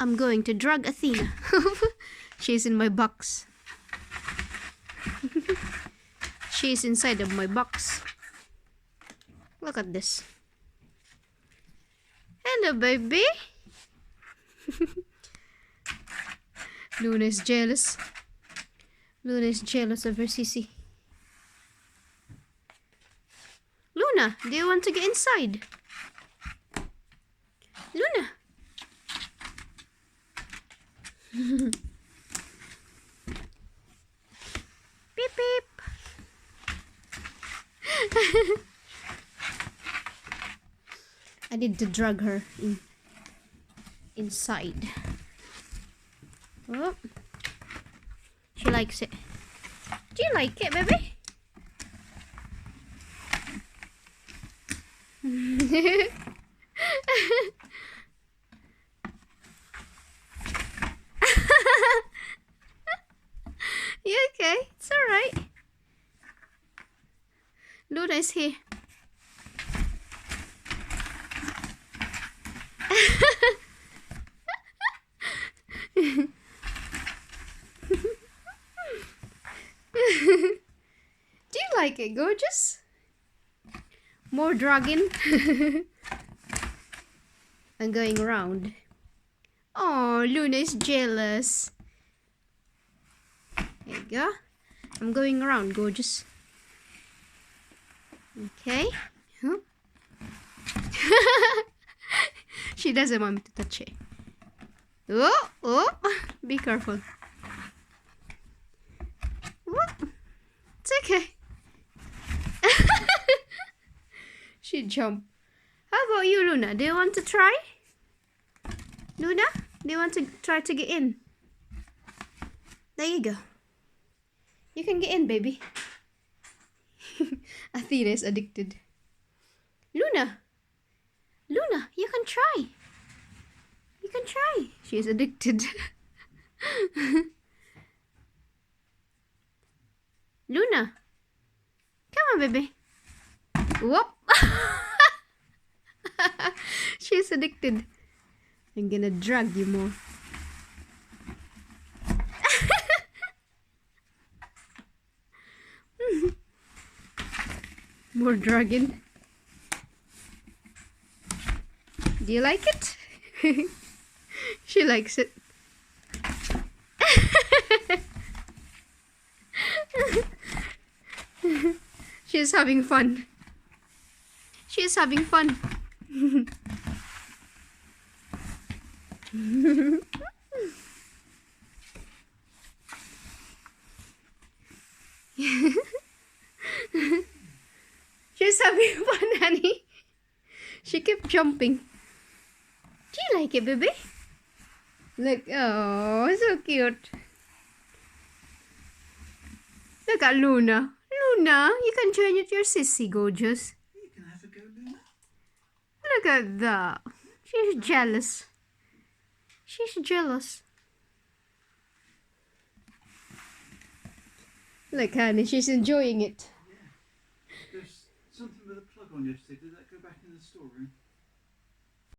I'm going to drug Athena. She's in my box. She's inside of my box. Look at this. Hello, baby. Luna is jealous. Luna is jealous of her sissy. Luna, do you want to get inside? Luna. Beep beep. I need to drag her inside. Oh, she likes it. Do you like it, baby? You okay? It's alright. Luna is here. Do you like it, gorgeous? More dragon. I'm going around. Oh, Luna is jealous. There you go. I'm going around, gorgeous. Okay. Huh? She doesn't want me to touch it. Oh, oh, be careful. Oh, it's okay. She jumped. How about you, Luna? Do you want to try? Luna, do you want to try to get in? There you go. You can get in, baby. Athena is addicted. Luna, Luna, you can try. You can try. She is addicted. Luna, come on, baby. Whoop. She's addicted. I'm gonna drag you more. More dragon. Do you like it? She likes it. She's having fun. She's having fun. She's having fun, honey. She kept jumping. Do you like it, baby? Look, oh, so cute. Look at Luna. Luna, you can join with your sissy, gorgeous. You can have a go, Luna. Look at that. She's jealous. She's jealous. Look, honey, she's enjoying it. Yeah. There's something with a plug on yesterday. Did that go back in the storeroom?